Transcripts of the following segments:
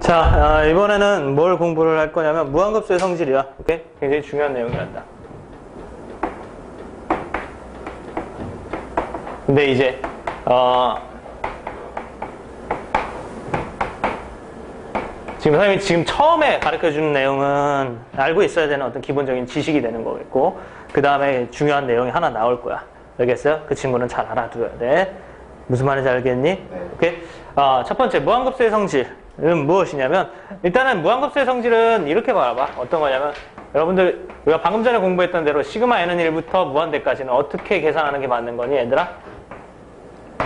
자, 이번에는 뭘 공부를 할 거냐면 무한급수의 성질이야. 오케이? 굉장히 중요한 내용이란다. 근데 이제 지금 선생님이 지금 처음에 가르쳐주는 내용은 알고 있어야 되는 어떤 기본적인 지식이 되는 거겠고, 그 다음에 중요한 내용이 하나 나올 거야. 알겠어요? 그 친구는 잘 알아둬야 돼. 무슨 말인지 알겠니? 네. 오케이? 첫 번째, 무한급수의 성질은 무엇이냐면, 일단은 무한급수의 성질은 이렇게 바라봐. 어떤 거냐면, 여러분들, 우리가 방금 전에 공부했던 대로 시그마 n은 1부터 무한대까지는 어떻게 계산하는 게 맞는 거니, 얘들아?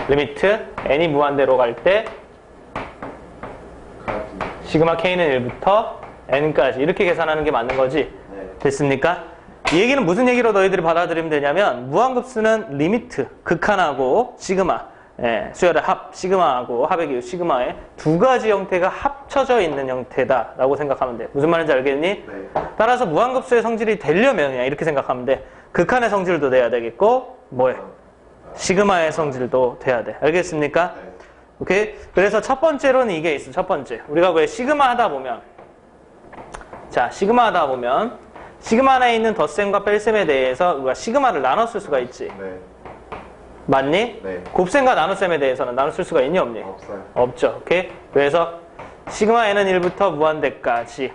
리미트 n이 무한대로 갈 때 시그마 k는 1부터 n까지 이렇게 계산하는 게 맞는 거지. 됐습니까? 이 얘기는 무슨 얘기로 너희들이 받아들이면 되냐면, 무한급수는 리미트, 극한하고 시그마, 수열의 합, 시그마하고 합의 기호 시그마의 두 가지 형태가 합쳐져 있는 형태다라고 생각하면 돼. 무슨 말인지 알겠니? 네. 따라서 무한급수의 성질이 되려면 그냥 이렇게 생각하면 돼. 극한의 성질도 돼야 되겠고, 뭐해? 시그마의 성질도 돼야 돼. 알겠습니까? 네. 오케이? 그래서 첫 번째로는 이게 있어. 첫 번째. 우리가 왜 시그마 하다 보면, 자, 시그마 하다 보면 시그마 안에 있는 덧셈과 뺄셈에 대해서 우리가 시그마를 나눠 쓸 수가 있지. 네. 맞니? 네. 곱셈과 나눗셈에 대해서는 나눠 쓸 수가 있니 없니? 없어요. 없죠. 오케이? 그래서 시그마 n은 1부터 무한대까지,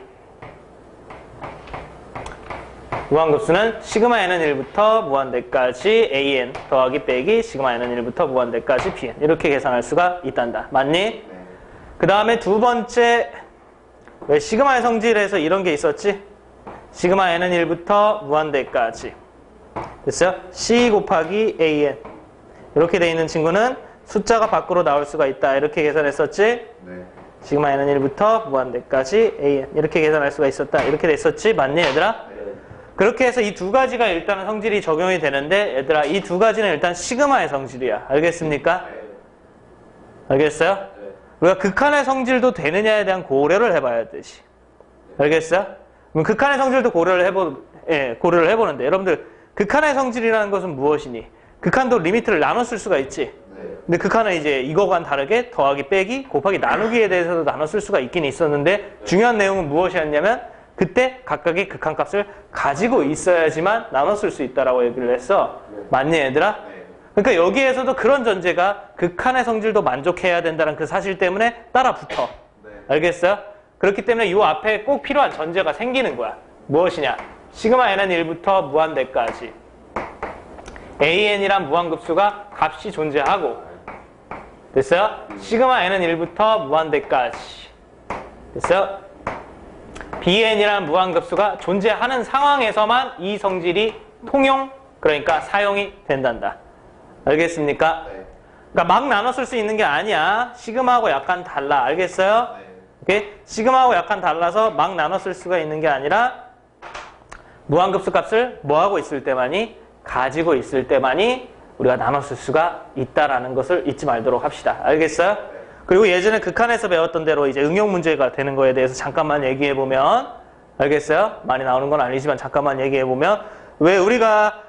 무한급수는 시그마 n은 1부터 무한대까지 an 더하기 빼기 시그마 n은 1부터 무한대까지 bn 이렇게 계산할 수가 있단다. 맞니? 네. 그 다음에 두 번째, 왜 시그마의 성질에서 이런 게 있었지? 시그마 n은 1부터 무한대까지, 됐어요? c 곱하기 an 이렇게 돼 있는 친구는 숫자가 밖으로 나올 수가 있다. 이렇게 계산했었지? 네. 시그마 n은 1부터 무한대까지 an 이렇게 계산할 수가 있었다. 이렇게 됐었지? 맞니 얘들아? 네. 그렇게 해서 이 두 가지가 일단은 성질이 적용이 되는데, 얘들아 이 두 가지는 일단 시그마의 성질이야. 알겠습니까? 알겠어요? 네. 우리가 극한의 성질도 되느냐에 대한 고려를 해봐야 되지. 알겠어요? 그럼 극한의 성질도 고려를 해보는데, 여러분들 극한의 성질이라는 것은 무엇이니? 극한도 리미트를 나눠 쓸 수가 있지. 네. 근데 극한은 이제 이거와는 다르게 더하기 빼기 곱하기 나누기에 대해서도 나눠 쓸 수가 있긴 있었는데, 중요한 내용은 무엇이었냐면 그때 각각의 극한값을 가지고 있어야지만 나눠 쓸 수 있다라고 얘기를 했어. 맞니 얘들아? 네. 그러니까 여기에서도 그런 전제가 극한의 성질도 만족해야 된다는 그 사실 때문에 따라 붙어. 네. 알겠어요? 그렇기 때문에 이 앞에 꼭 필요한 전제가 생기는 거야. 무엇이냐? 시그마 n은 1부터 무한대까지 an이란 무한급수가 값이 존재하고, 됐어요? 시그마 n은 1부터 무한대까지, 됐어요? bn이란 무한급수가 존재하는 상황에서만 이 성질이 통용, 그러니까 사용이 된단다. 알겠습니까? 네. 그러니까 막 나눠 쓸 수 있는 게 아니야. 시그마하고 약간 달라. 알겠어요? 네. 오케이? 시그마하고 약간 달라서 막 나눠 쓸 수가 있는 게 아니라, 무한급수 값을 뭐 하고 있을 때만이, 가지고 있을 때만이 우리가 나눠 쓸 수가 있다라는 것을 잊지 말도록 합시다. 알겠어요? 그리고 예전에 극한에서 배웠던 대로 이제 응용 문제가 되는 거에 대해서 잠깐만 얘기해 보면, 알겠어요? 많이 나오는 건 아니지만 잠깐만 얘기해 보면, 왜 우리가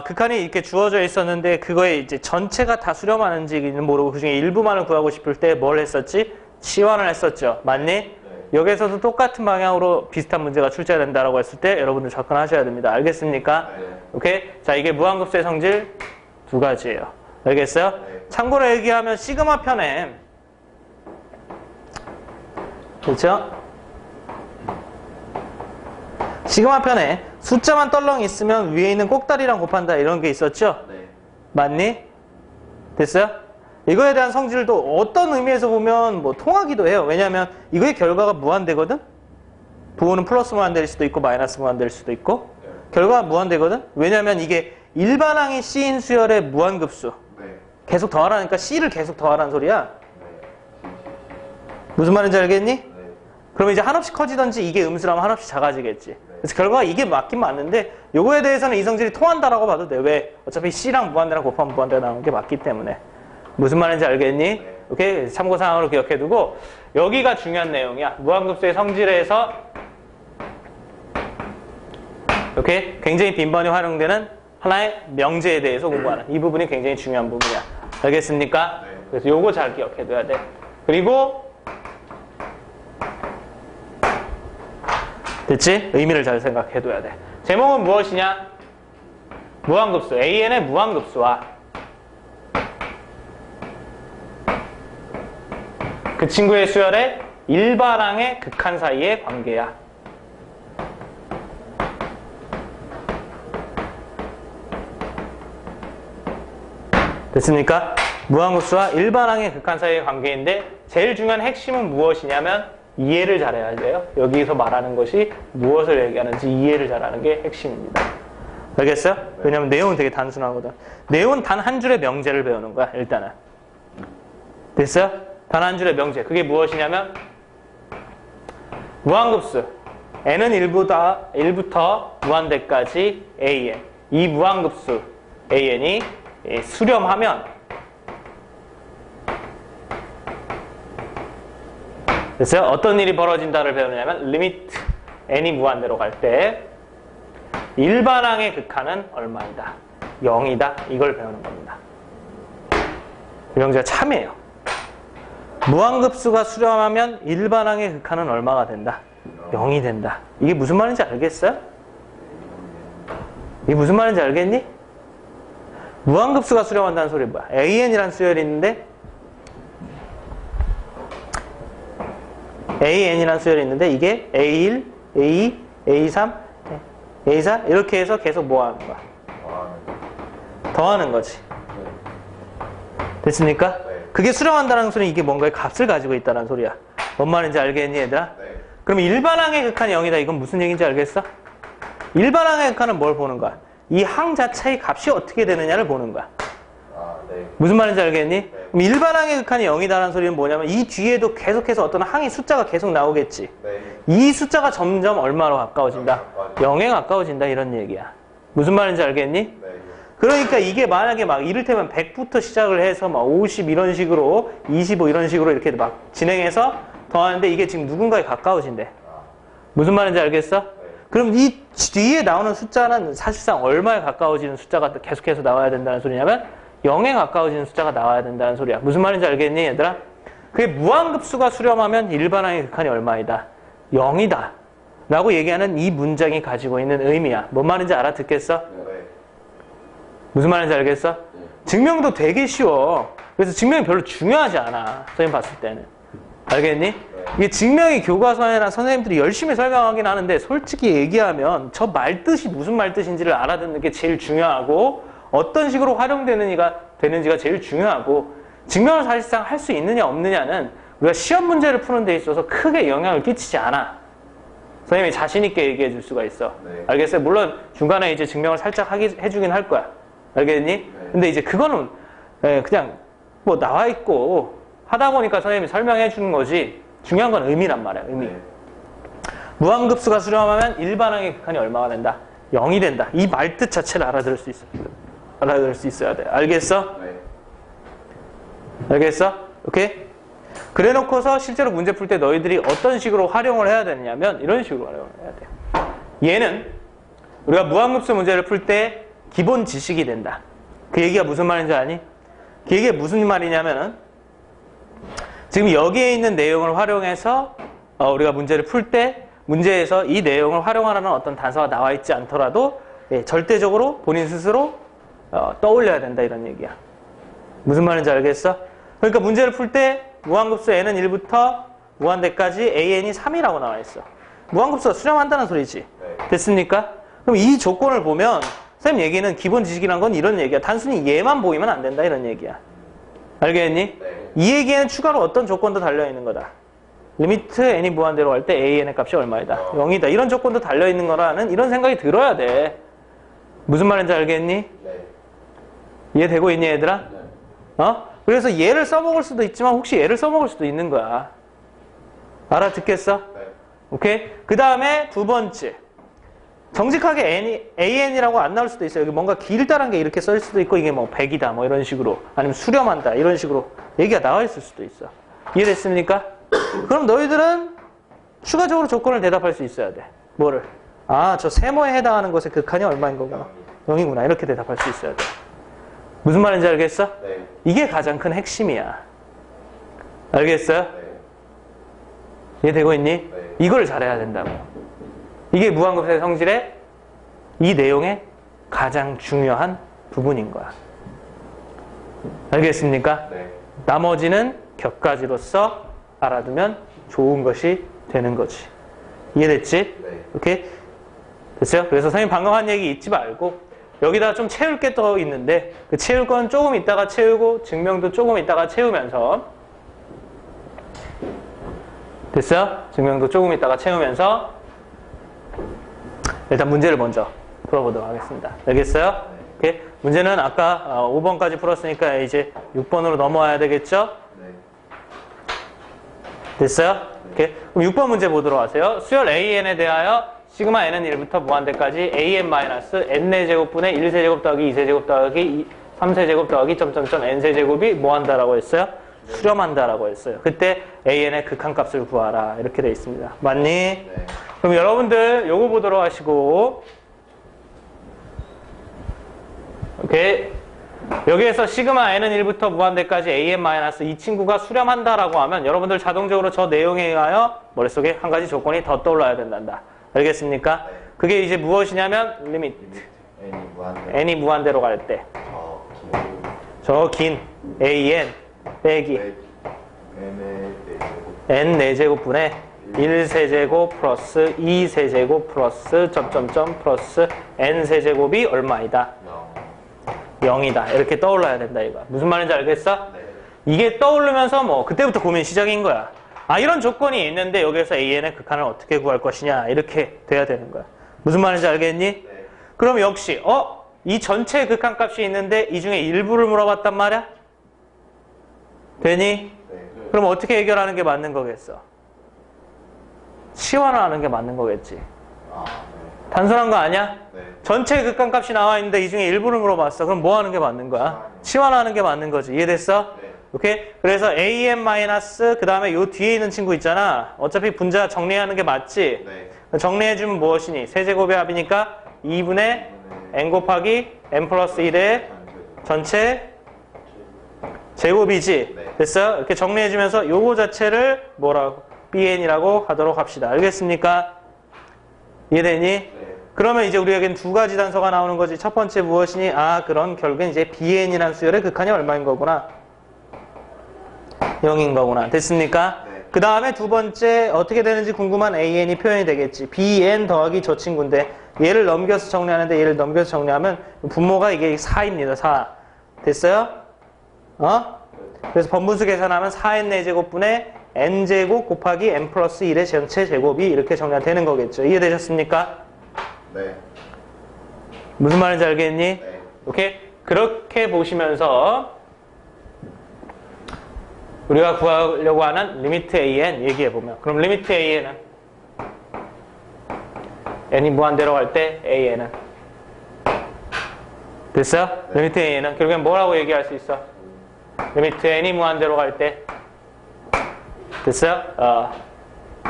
극한이 이렇게 주어져 있었는데 그거에 이제 전체가 다 수렴하는지는 모르고 그중에 일부만을 구하고 싶을 때 뭘 했었지? 치환을 했었죠. 맞니? 네. 여기에서도 똑같은 방향으로 비슷한 문제가 출제된다라고 했을 때 여러분들 접근하셔야 됩니다. 알겠습니까? 네. 오케이? 자, 이게 무한급수의 성질 두 가지예요. 알겠어요? 네. 참고로 얘기하면 시그마 편에, 그렇죠? 시그마 편에 숫자만 떨렁 있으면 위에 있는 꼭다리랑 곱한다 이런 게 있었죠? 네. 맞니? 됐어요? 이거에 대한 성질도 어떤 의미에서 보면 뭐 통하기도 해요. 왜냐하면 이거의 결과가 무한대거든? 부호는 플러스 무한대일 수도 있고 마이너스 무한대일 수도 있고, 결과가 무한대거든? 왜냐하면 이게 일반항이 C인 수열의 무한급수, 네. 계속 더하라니까 C를 계속 더하라는 소리야. 네. 무슨 말인지 알겠니? 네. 그러면 이제 한없이 커지던지 이게 음수라면 한없이 작아지겠지. 그래서 결과가 이게 맞긴 맞는데, 요거에 대해서는 이 성질이 통한다라고 봐도 돼. 왜? 어차피 C랑 무한대랑 곱하면 무한대가 나오는 게 맞기 때문에. 무슨 말인지 알겠니? 네. 오케이? 참고사항으로 기억해두고, 여기가 중요한 내용이야. 무한급수의 성질에서 이렇게 굉장히 빈번히 활용되는 하나의 명제에 대해서 공부하는 이 부분이 굉장히 중요한 부분이야. 알겠습니까? 네. 그래서 요거 잘 기억해둬야 돼. 그리고 됐지? 의미를 잘 생각해둬야 돼. 제목은 무엇이냐? 무한급수. AN의 무한급수와 그 친구의 수열의 일반항의 극한 사이의 관계야. 됐습니까? 무한급수와 일반항의 극한 사이의 관계인데 제일 중요한 핵심은 무엇이냐면 이해를 잘해야 돼요. 여기서 말하는 것이 무엇을 얘기하는지 이해를 잘하는 게 핵심입니다. 알겠어요? 왜냐면 내용은 되게 단순하거든. 내용은 단 한 줄의 명제를 배우는 거야, 일단은. 됐어요? 단 한 줄의 명제. 그게 무엇이냐면 무한급수 n은 1부터 무한대까지 an. 이 무한급수 an이 수렴하면 됐어요? 어떤 일이 벌어진다를 배우느냐면 리미트 n이 무한대로 갈 때 일반항의 극한은 얼마이다? 0이다. 이걸 배우는 겁니다. 이 명제가 참이에요. 무한급수가 수렴하면 일반항의 극한은 얼마가 된다? 0이 된다. 이게 무슨 말인지 알겠어요? 이게 무슨 말인지 알겠니? 무한급수가 수렴한다는 소리는 뭐야? AN이라는 수열이 있는데 AN이라는 수열이 있는데 이게 A1, A2, A3, A4 이렇게 해서 계속 뭐 하는 거야? 더하는 거지. 됐습니까? 그게 수렴한다는 소리는 이게 뭔가의 값을 가지고 있다는 소리야. 뭔 말인지 알겠니 얘들아? 그럼 일반항의 극한이 0이다. 이건 무슨 얘기인지 알겠어? 일반항의 극한은 뭘 보는 거야? 이 항 자체의 값이 어떻게 되느냐를 보는 거야. 무슨 말인지 알겠니? 그럼 일반항의 극한이 0이다라는 소리는 뭐냐면 이 뒤에도 계속해서 어떤 항의 숫자가 계속 나오겠지. 이 숫자가 점점 얼마로 가까워진다? 0에 가까워진다 이런 얘기야. 무슨 말인지 알겠니? 그러니까 이게 만약에 막 이를테면 100부터 시작을 해서 막 50 이런 식으로 25 이런 식으로 이렇게 막 진행해서 더하는데 이게 지금 누군가에 가까워진대. 무슨 말인지 알겠어? 그럼 이 뒤에 나오는 숫자는 사실상 얼마에 가까워지는 숫자가 계속해서 나와야 된다는 소리냐면 0에 가까워지는 숫자가 나와야 된다는 소리야. 무슨 말인지 알겠니 얘들아? 그게 무한급수가 수렴하면 일반항의 극한이 얼마이다? 0이다 라고 얘기하는 이 문장이 가지고 있는 의미야. 뭔 말인지 알아듣겠어? 무슨 말인지 알겠어? 증명도 되게 쉬워. 그래서 증명이 별로 중요하지 않아. 선생님 봤을 때는. 알겠니? 이게 증명이 교과서에나 선생님들이 열심히 설명하긴 하는데 솔직히 얘기하면 저 말뜻이 무슨 말뜻인지를 알아듣는 게 제일 중요하고 어떤 식으로 활용되는지가 제일 중요하고 증명을 사실상 할 수 있느냐 없느냐는 우리가 시험 문제를 푸는 데 있어서 크게 영향을 끼치지 않아. 선생님이 자신 있게 얘기해 줄 수가 있어. 알겠어요? 물론 중간에 이제 증명을 살짝 해주긴 할 거야. 알겠니? 근데 이제 그거는 그냥 뭐 나와 있고 하다 보니까 선생님이 설명해 주는 거지 중요한 건 의미란 말이야. 의미. 무한급수가 수렴하면 일반항의 극한이 얼마가 된다? 0이 된다. 이 말뜻 자체를 알아들을 수 있어. 알아들을 수 있어야 돼. 알겠어? 알겠어? 오케이? 그래 놓고서 실제로 문제 풀 때 너희들이 어떤 식으로 활용을 해야 되냐면 이런 식으로 활용을 해야 돼. 얘는 우리가 무한급수 문제를 풀 때 기본 지식이 된다. 그 얘기가 무슨 말인지 아니? 그 얘기가 무슨 말이냐면은 지금 여기에 있는 내용을 활용해서 우리가 문제를 풀 때 문제에서 이 내용을 활용하라는 어떤 단서가 나와 있지 않더라도 절대적으로 본인 스스로 떠올려야 된다 이런 얘기야. 무슨 말인지 알겠어? 그러니까 문제를 풀 때 무한급수 n은 1부터 무한대까지 an이 3이라고 나와 있어. 무한급수가 수렴한다는 소리지. 됐습니까? 그럼 이 조건을 보면 선생님 얘기는 기본 지식이란 건 이런 얘기야. 단순히 얘만 보이면 안 된다 이런 얘기야. 알겠니? 이 얘기에는 추가로 어떤 조건도 달려있는 거다. 리미트 n이 무한대로 갈 때 an의 값이 얼마이다? 0이다. 이런 조건도 달려있는 거라는 이런 생각이 들어야 돼. 무슨 말인지 알겠니? 이해되고 있니 얘들아? 그래서 얘를 써먹을 수도 있지만 혹시 얘를 써먹을 수도 있는 거야. 알아듣겠어? 오케이? 그 다음에 두 번째. 정직하게 AN이라고 안 나올 수도 있어요. 여기 뭔가 길다란 게 이렇게 써 있을 수도 있고 이게 뭐 100이다 뭐 이런 식으로 아니면 수렴한다 이런 식으로 얘기가 나와 있을 수도 있어. 이해됐습니까? 그럼 너희들은 추가적으로 조건을 대답할 수 있어야 돼. 뭐를? 저 세모에 해당하는 것의 극한이 얼마인 거구나. 0이구나. 이렇게 대답할 수 있어야 돼. 무슨 말인지 알겠어? 이게 가장 큰 핵심이야. 알겠어요? 이해되고 있니? 이걸 잘해야 된다고. 이게 무한급수의 성질의 이 내용의 가장 중요한 부분인 거야. 알겠습니까? 네. 나머지는 격가지로서 알아두면 좋은 것이 되는 거지. 이해됐지? 네. 오케이? 됐어요? 그래서 선생님 방금 한 얘기 잊지 말고 여기다 좀 채울 게 더 있는데 그 채울 건 조금 있다가 채우고 증명도 조금 있다가 채우면서 됐어요? 증명도 조금 있다가 채우면서 일단 문제를 먼저 풀어보도록 하겠습니다. 알겠어요? 오케이? 문제는 아까 5번까지 풀었으니까 이제 6번으로 넘어와야 되겠죠? 네. 됐어요? 오케이? 그럼 6번 문제 보도록 하세요. 수열 AN에 대하여 시그마 n은 1부터 무한대까지 AN-N4제곱분의 1세제곱 더하기 2세제곱 더하기 3세제곱 더하기 점점점 N세제곱이 뭐 한다라고 했어요? 수렴한다라고 했어요. 그때 AN의 극한값을 구하라. 이렇게 되어 있습니다. 맞니? 네. 그럼 여러분들 요거 보도록 하시고 오케이. 여기에서 시그마 n은 1부터 무한대까지 AN- 이 친구가 수렴한다라고 하면 여러분들 자동적으로 저 내용에 의하여 머릿속에 한 가지 조건이 더 떠올라야 된단다. 알겠습니까? 네. 그게 이제 무엇이냐면 리미트. n이 무한대. n이 무한대로 갈 때. 저 긴 AN 빼기 n의 4제곱. n 4제곱분의 1세제곱 플러스 2세제곱 플러스 점점점 플러스 n세제곱이 얼마이다? 0이다. 이렇게 떠올라야 된다 이거야. 무슨 말인지 알겠어? 네. 이게 떠오르면서 뭐 그때부터 고민 시작인 거야. 아 이런 조건이 있는데 여기서 AN의 극한을 어떻게 구할 것이냐 이렇게 돼야 되는 거야. 무슨 말인지 알겠니? 네. 그럼 역시 이 전체 극한값이 있는데 이 중에 일부를 물어봤단 말이야? 되니? 네. 그럼 어떻게 해결하는 게 맞는 거겠어? 치환하는 게 맞는 거겠지. 아, 단순한 거 아니야? 네. 전체 극한값이 나와 있는데 이 중에 일부를 물어봤어. 그럼 뭐 하는 게 맞는 거야? 치환하는 게 맞는 거지. 이해됐어? 네. 오케이? 그래서 AN- 그 다음에 요 뒤에 있는 친구 있잖아. 어차피 분자 정리하는 게 맞지? 네. 정리해주면 무엇이니? 세제곱의 합이니까 2분의 n 곱하기 n 플러스 1의 전체 제곱이지? 네. 됐어요? 이렇게 정리해주면서 요거 자체를 뭐라고? BN이라고 하도록 합시다. 알겠습니까? 이해되니? 네. 그러면 이제 우리에겐 두 가지 단서가 나오는 거지. 첫 번째 무엇이니? 그런 결국엔 이제 BN이라는 수열의 극한이 얼마인 거구나? 0인 거구나. 됐습니까? 네. 그 다음에 두 번째 어떻게 되는지 궁금한 AN이 표현이 되겠지. BN 더하기 저 친구인데 얘를 넘겨서 정리하는데 얘를 넘겨서 정리하면 분모가 이게 4입니다. 4. 됐어요? 그래서 번분수 계산하면 4n 4제곱분의 n제곱 곱하기 n 플러스 1의 전체 제곱이 이렇게 정리가 되는 거겠죠. 이해되셨습니까? 네. 무슨 말인지 알겠니? 네. 오케이? 그렇게 보시면서 우리가 구하려고 하는 리미트 AN 얘기해보면 그럼 리미트 AN은 n이 무한대로 갈 때 AN은 됐어요? 네. 리미트 AN은 결국엔 뭐라고 얘기할 수 있어? 리미트 n이 무한대로 갈 때 됐어요?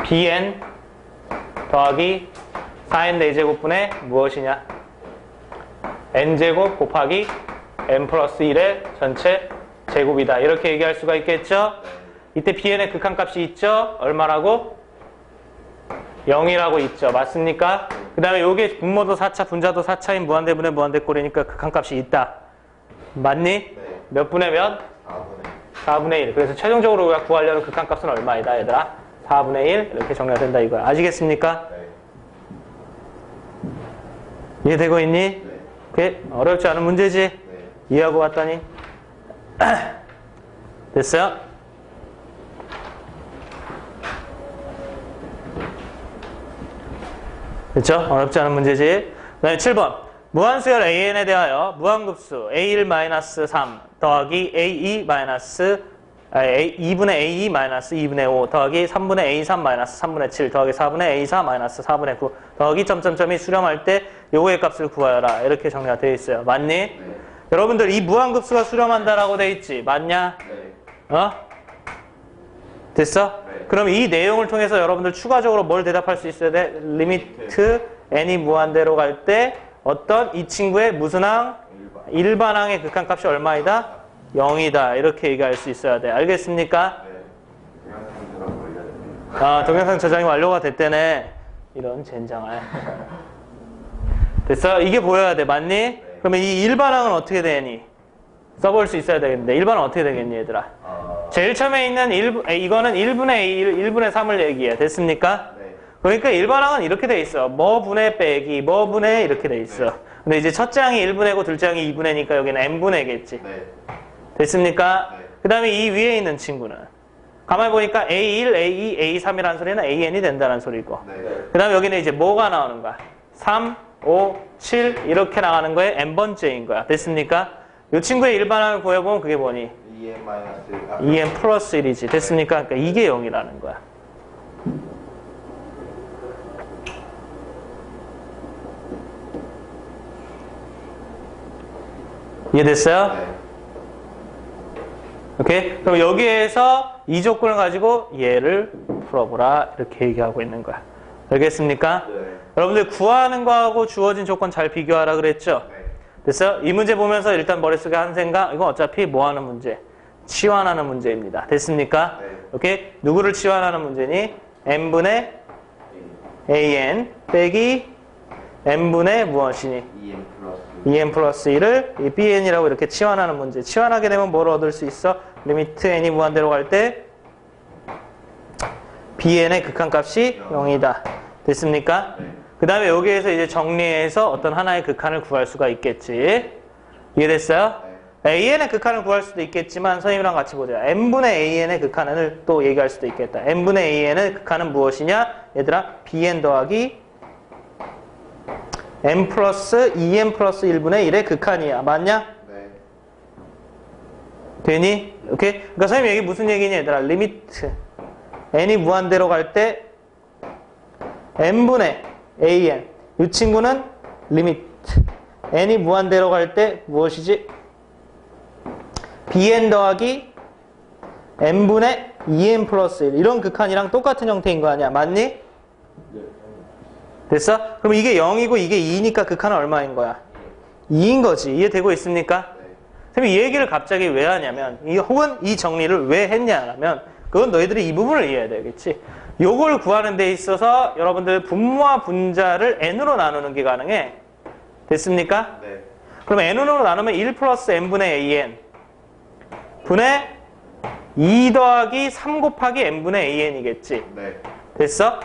bn 더하기 4n 4제곱분의 무엇이냐? n제곱 곱하기 n 플러스 1의 전체 제곱이다. 이렇게 얘기할 수가 있겠죠? 이때 bn의 극한값이 있죠? 얼마라고? 0이라고 있죠. 맞습니까? 그 다음에 요게 분모도 4차, 분자도 4차인 무한대분의 무한대꼴이니까 극한값이 있다. 맞니? 네. 몇 분의 몇? 4분의 4분의 1. 그래서 최종적으로 우리가 구하려는 극한값은 얼마이다, 얘들아? 4분의 1. 이렇게 정리가 된다, 이거야. 아시겠습니까? 네. 이해되고 있니? 네. 오케이? 어렵지 않은 문제지? 네. 이해하고 왔더니? 됐어요? 됐죠? 어렵지 않은 문제지? 그 다음에 7번. 무한수열 AN에 대하여 무한급수 A1-3 더하기 A2-2분의 A2-2분의 5 더하기 3분의 A3-3분의 7 더하기 4분의 A4-4분의 9 더하기 점점점이 수렴할 때 요거의 값을 구하여라. 이렇게 정리가 되어 있어요. 맞니? 네. 여러분들 이 무한급수가 수렴한다라고 되어 있지? 맞냐? 네. 됐어? 네. 그럼 이 내용을 통해서 여러분들 추가적으로 뭘 대답할 수 있어야 돼? 리미트 n이 무한대로 갈 때 어떤 이 친구의 무슨 항? 일반항의 극한값이 얼마이다? 0이다. 이렇게 얘기할 수 있어야 돼. 알겠습니까? 네. 동영상 들어가 올려야 됩니다. 동영상 저장이 완료가 됐대네. 이런 젠장할. 됐어? 이게 보여야 돼. 맞니? 그러면 이 일반항은 어떻게 되니? 써볼 수 있어야 되겠는데 일반항은 어떻게 되겠니 얘들아? 제일 처음에 있는 이거는 1분의 1, 1분의 3을 얘기해. 됐습니까? 네. 그러니까 일반항은 이렇게 돼 있어. 뭐 분의 빼기, 뭐 분의 이렇게 돼 있어. 근데 이제 첫째 항이 1분의고 둘째 항이 2분의니까 여기는 n분의겠지. 네. 됐습니까? 네. 그 다음에 이 위에 있는 친구는 가만히 보니까 A1, A2, A3이라는 소리는 AN이 된다는 소리고 네. 그 다음에 여기는 이제 뭐가 나오는 거야? 3, 5, 7 이렇게 나가는 거에 n번째인 거야. 됐습니까? 이 친구의 일반항을 구해보면 그게 뭐니? 2n 마이너스 2n 플러스 1이지. 됐습니까? 그러니까 이게 0이라는 거야. 이해됐어요? 네. 오케이? 그럼 여기에서 이 조건을 가지고 얘를 풀어보라. 이렇게 얘기하고 있는 거야. 알겠습니까? 네. 여러분들 구하는 거하고 주어진 조건 잘 비교하라 그랬죠? 네. 됐어요? 이 문제 보면서 일단 머릿속에 한 생각, 이건 어차피 뭐 하는 문제? 치환하는 문제입니다. 됐습니까? 네. 오케이? 누구를 치환하는 문제니? n분의 an 빼기 n분의 무엇이니? 2n 플러스 2n 플러스 1을 이 bn이라고 이렇게 치환하는 문제. 치환하게 되면 뭘 얻을 수 있어? 리미트 n이 무한대로 갈 때 bn의 극한값이 0이다. 됐습니까? 네. 그 다음에 여기에서 이제 정리해서 어떤 하나의 극한을 구할 수가 있겠지. 이해됐어요? an의 극한을 구할 수도 있겠지만 선생님이랑 같이 보자. n분의 an의 극한을 또 얘기할 수도 있겠다. n분의 an의 극한은 무엇이냐? 얘들아 bn 더하기 n 플러스 2n 플러스 1분의 1의 극한이야. 맞냐? 네. 되니? 오케이? 그러니까 선생님 얘기 무슨 얘기냐 얘들아. 리미트 n이 무한대로 갈 때 n분의 an 이 친구는 리미트 n이 무한대로 갈 때 무엇이지? bn 더하기 n분의 2n 플러스 1 이런 극한이랑 똑같은 형태인 거 아니야? 맞니? 됐어? 그럼 이게 0이고 이게 2니까 극한은 얼마인 거야? 2인 거지. 이해되고 있습니까? 선생님이 이 얘기를 갑자기 왜 하냐면 혹은 이 정리를 왜 했냐면 그건 너희들이 이 부분을 이해해야 되겠지. 요걸 구하는 데 있어서 여러분들 분모와 분자를 n으로 나누는 게 가능해. 됐습니까? 네. 그럼 n으로 나누면 1 플러스 n분의 an 분의 2 더하기 3 곱하기 n분의 an이겠지. 네. 됐어?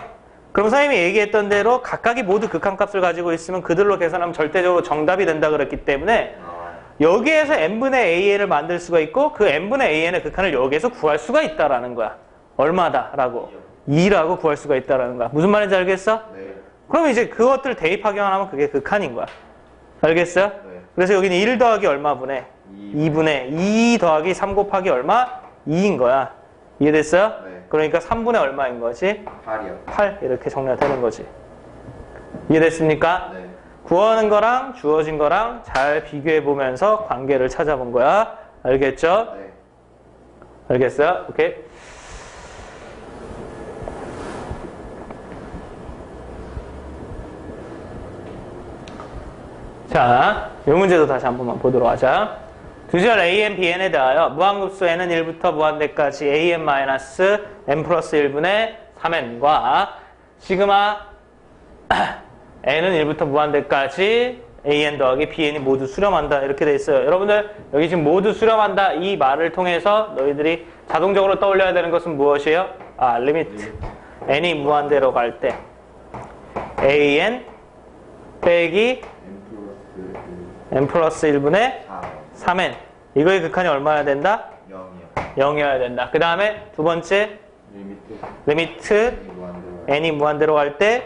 그럼 선생님이 얘기했던 대로 각각이 모두 극한값을 가지고 있으면 그들로 계산하면 절대적으로 정답이 된다 그랬기 때문에 여기에서 n분의 an을 만들 수가 있고 그 n분의 an의 극한을 여기에서 구할 수가 있다라는 거야. 얼마다? 라고. 2라고 구할 수가 있다라는 거야. 무슨 말인지 알겠어? 네. 그럼 이제 그것들 대입하기만 그게 극한인 거야. 알겠어요? 네. 그래서 여기는 1 더하기 얼마분의? 2분의 2 더하기 3 곱하기 얼마? 2인 거야. 이해됐어요? 네. 그러니까 3분의 얼마인 거지? 8이요. 8 이렇게 정리가 되는 거지. 이해됐습니까? 네. 구하는 거랑 주어진 거랑 잘 비교해 보면서 관계를 찾아본 거야. 알겠죠? 네. 알겠어요? 오케이. 자, 이 문제도 다시 한 번만 보도록 하자. 두절 an, bn에 대하여 무한급수 n은 1부터 무한대까지 an-n 플러스 1분의 3n과 시그마 n은 1부터 무한대까지 an 더하기 bn이 모두 수렴한다 이렇게 돼 있어요. 여러분들 여기 지금 모두 수렴한다 이 말을 통해서 너희들이 자동적으로 떠올려야 되는 것은 무엇이에요? 리미트 n이 무한대로 갈 때 an 빼기 n 플러스 1분의 3n 이거의 극한이 얼마여야 된다? 0이요. 0이어야 된다. 그 다음에 두 번째 리미트 n이 무한대로 갈 때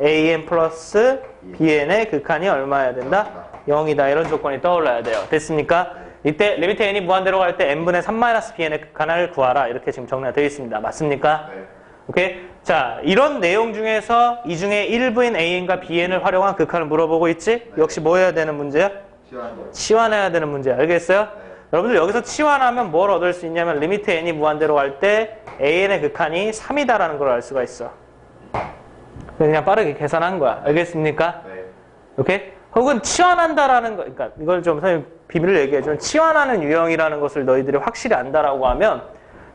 an 플러스 bn의 극한이 얼마여야 된다? 0이다. 이런 조건이 떠올라야 돼요. 됐습니까? 이때 리미트 n이 무한대로 갈 때 n분의 3-bn의 극한을 구하라. 이렇게 지금 정리가 되어 있습니다. 맞습니까? 네. 오케이? 자, 이런 내용 중에서 이 중에 일부인 an과 bn을 활용한 극한을 물어보고 있지? 역시 뭐 해야 되는 문제야? 시원하죠. 치환해야 되는 문제야. 알겠어요? 네. 여러분들 여기서 치환하면 뭘 얻을 수 있냐면 리미트 n이 무한대로 갈 때 an의 극한이 3이다라는 걸 알 수가 있어. 그냥 빠르게 계산한 거야. 알겠습니까? 네. 오케이? 혹은 치환한다라는 거, 그러니까 이걸 좀 선생님 비밀을 얘기해주면 치환하는 유형이라는 것을 너희들이 확실히 안다라고 하면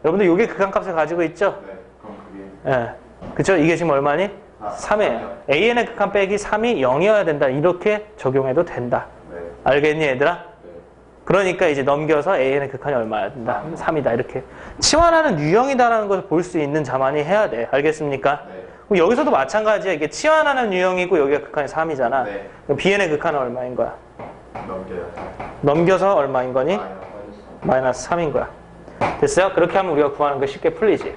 여러분들 이게 극한값을 가지고 있죠? 네. 그럼 그게 예. 그쵸? 이게 지금 얼마니? 3이에요. AN의 극한 빼기 3이 0이어야 된다. 이렇게 적용해도 된다. 네. 알겠니 얘들아? 네. 그러니까 이제 넘겨서 AN의 극한이 얼마야 된다? 3이다. 이렇게. 치환하는 유형이다라는 것을 볼 수 있는 자만이 해야 돼. 알겠습니까? 네. 그럼 여기서도 마찬가지야. 이게 치환하는 유형이고 여기가 극한이 3이잖아. 네. 그럼 BN의 극한은 얼마인 거야? 넘겨요. 넘겨서 얼마인 거니? 마이너스. 마이너스 3인 거야. 됐어요? 그렇게 하면 우리가 구하는 거 쉽게 풀리지.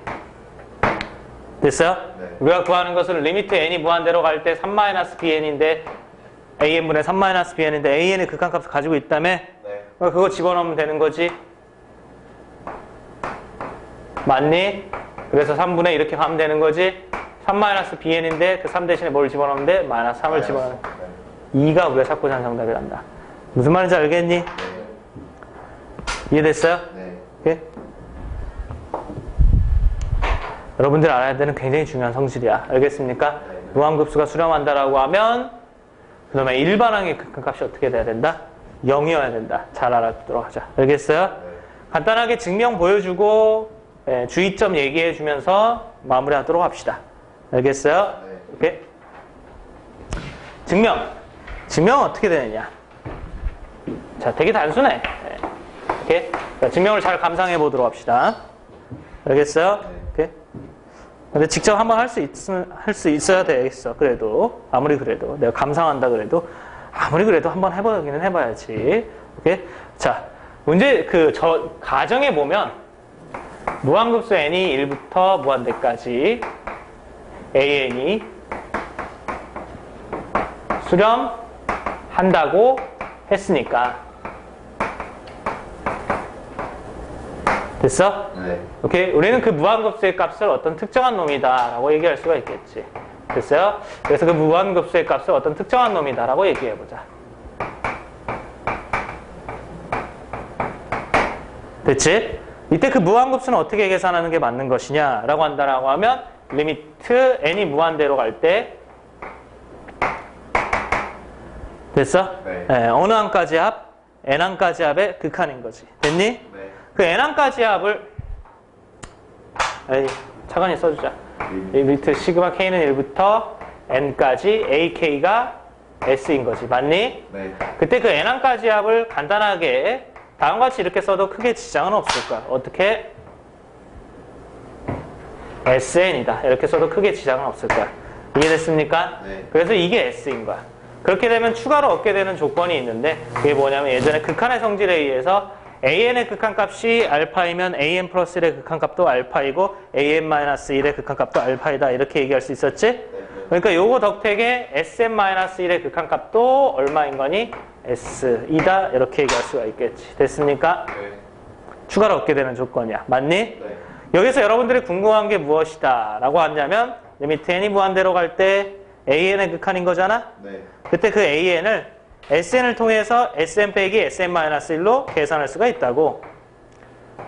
됐어요? 네. 우리가 구하는 것은 리미트 n이 무한대로 갈 때 3-bn인데 an분의 3-bn인데 an의 극한값을 가지고 있다며? 네. 그거 집어넣으면 되는 거지. 맞니? 그래서 3분의 이렇게 가면 되는 거지. 3-bn인데 그 3 대신에 뭘 집어넣으면 돼? 마이너스 3을 집어넣으면 돼. 2가 우리가 찾고자 하는 정답이란다. 무슨 말인지 알겠니? 네. 이해됐어요? 네. 오케이? 여러분들 알아야 되는 굉장히 중요한 성질이야. 알겠습니까? 네. 무한급수가 수렴한다라고 하면 그다음에 일반항의 극한값이 어떻게 돼야 된다? 0이어야 된다. 잘 알아두도록 하자. 알겠어요? 네. 간단하게 증명 보여주고 주의점 얘기해주면서 마무리하도록 합시다. 알겠어요? 네. 오케이? 증명은 어떻게 되느냐? 자, 되게 단순해. 네. 오케이? 자, 증명을 잘 감상해 보도록 합시다. 알겠어요? 네. 오케이? 근데 직접 한번 할 수 있어야 되겠어. 그래도 아무리 그래도 내가 감상한다 그래도 아무리 그래도 한번 해보기는 해봐야지. 오케이? 자, 문제 저 가정에 보면 무한급수 n이 1부터 무한대까지 an이 수렴한다고 했으니까 됐어? 네. 오케이? 우리는 그 무한급수의 값을 어떤 특정한 놈이다 라고 얘기할 수가 있겠지. 됐어요? 그래서 그 무한급수의 값을 어떤 특정한 놈이다 라고 얘기해보자. 됐지? 이때 그 무한급수는 어떻게 계산하는 게 맞는 것이냐 라고 한다라고 하면 리미트 n이 무한대로 갈 때 됐어? 네. 어느 항까지 합? n항까지 합의 극한인 거지. 됐니? 네. 그 n항까지 합을 차관이 써주자. 리미트 시그마 k는 1부터 n까지 ak가 s인 거지. 맞니? 네. 그때 그 n항까지 합을 간단하게 다음과 같이 이렇게 써도 크게 지장은 없을 거야. 어떻게? sn이다. 이렇게 써도 크게 지장은 없을 거야. 이해됐습니까? 네. 그래서 이게 s인 거야. 그렇게 되면 추가로 얻게 되는 조건이 있는데 그게 뭐냐면 예전에 극한의 성질에 의해서 an의 극한값이 알파이면 an 플러스 1의 극한값도 알파이고 an 마이너스 1의 극한값도 알파이다. 이렇게 얘기할 수 있었지? 그러니까 요거 덕택에 sn 마이너스 1의 극한값도 얼마인 거니? s이다. 이렇게 얘기할 수가 있겠지. 됐습니까? 네. 추가로 얻게 되는 조건이야. 맞니? 네. 여기서 여러분들이 궁금한 게 무엇이다 라고 한다면 리미트 n이 무한대로 갈 때 an의 극한인 거잖아? 네. 그때 그 an을 sn을 통해서 sn 빼기 sn-1로 계산할 수가 있다고.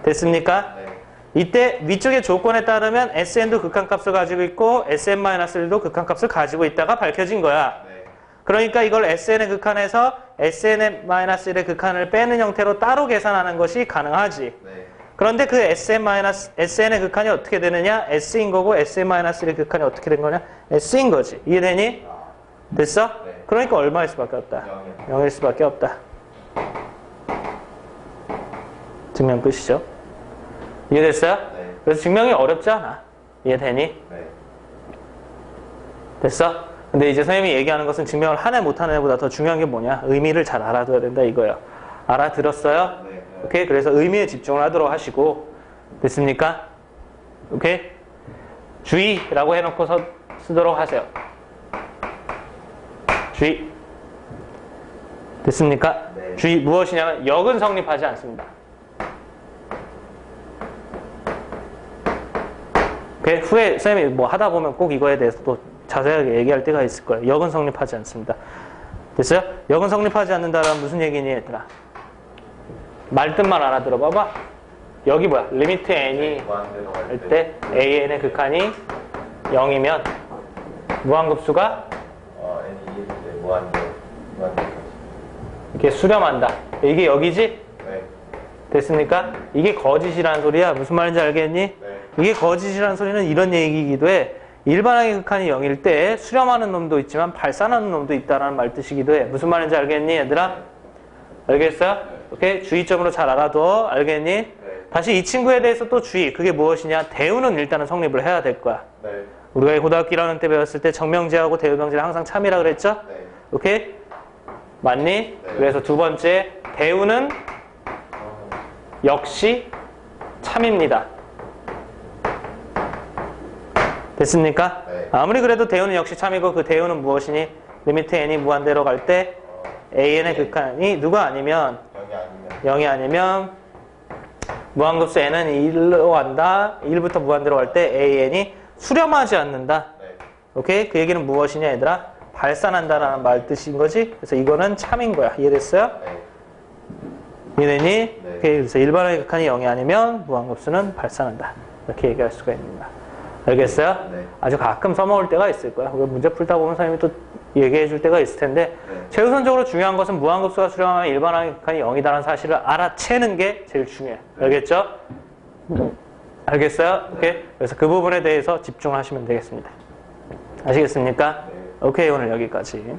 됐습니까? 네. 이때 위쪽의 조건에 따르면 sn도 극한값을 가지고 있고 sn-1도 극한값을 가지고 있다가 밝혀진 거야. 네. 그러니까 이걸 sn의 극한에서 sn-1의 극한을 빼는 형태로 따로 계산하는 것이 가능하지. 네. 그런데 그 sn의 극한이 어떻게 되느냐? s인 거고 sn-1의 극한이 어떻게 된 거냐? s인 거지. 이해되니? 됐어? 네. 그러니까 얼마일 수밖에 없다. 0일 수밖에 없다. 증명 끝이죠. 이해됐어요? 네. 그래서 증명이 어렵지 않아. 이해되니? 네. 됐어? 근데 이제 선생님이 얘기하는 것은 증명을 하네 못하네 보다 더 중요한 게 뭐냐? 의미를 잘 알아둬야 된다 이거예요. 알아들었어요? 네. 오케이? 그래서 의미에 집중을 하도록 하시고 됐습니까? 오케이? 주의라고 해놓고서 쓰도록 하세요. 주의. 됐습니까? 네. 주의 무엇이냐면 역은 성립하지 않습니다. 오케이? 후에 선생님이 뭐 하다 보면 꼭 이거에 대해서 또 자세하게 얘기할 때가 있을 거예요. 역은 성립하지 않습니다. 됐어요? 역은 성립하지 않는다라는 무슨 얘기니 얘들아? 말뜻만 알아들어 봐봐. 여기 뭐야? 리미트 n이 무한대로 할 갈 때 an의 극한이 0이면 무한급수가 n이 무한대로. 이렇게 수렴한다. 이게 여기지? 네. 됐습니까? 이게 거짓이라는 소리야. 무슨 말인지 알겠니? 네. 이게 거짓이라는 소리는 이런 얘기이기도 해. 일반항의 극한이 0일 때 수렴하는 놈도 있지만 발산하는 놈도 있다라는 말 뜻이기도 해. 무슨 말인지 알겠니, 얘들아? 알겠어? 오케이? 주의점으로 잘 알아둬. 알겠니? 네. 다시 이 친구에 대해서 또 주의. 그게 무엇이냐? 대우는 일단은 성립을 해야 될 거야. 네. 우리가 고등학교 1학년 때 배웠을 때 정명제하고 대우명제는 항상 참이라 그랬죠? 네. 오케이? 맞니? 네. 그래서 두 번째, 대우는 역시 참입니다. 됐습니까? 네. 아무리 그래도 대우는 역시 참이고 그 대우는 무엇이니? 리미트 n이 무한대로 갈 때 an의 극한이 누가 아니면 0이 아니면 무한급수 n은 1로 간다. 1부터 무한대로 갈 때 an이 수렴하지 않는다. 네. 오케이? 그 얘기는 무엇이냐 얘들아? 발산한다라는 말 뜻인 거지? 그래서 이거는 참인 거야. 이해됐어요? 네. 이해되니? 네. 오케이. 그래서 일반항의 극한이 0이 아니면 무한급수는 발산한다. 이렇게 얘기할 수가 있습니다. 알겠어요? 네. 아주 가끔 써먹을 때가 있을 거야. 문제 풀다 보면 선생님이 또 얘기해 줄 때가 있을 텐데 네. 최우선적으로 중요한 것은 무한급수가 수렴하면 일반항의 극한이 0이다라는 사실을 알아채는 게 제일 중요해. 알겠죠? 알겠어요? 오케이. 그래서 그 부분에 대해서 집중하시면 되겠습니다. 아시겠습니까? 네. 오케이. 오늘 여기까지.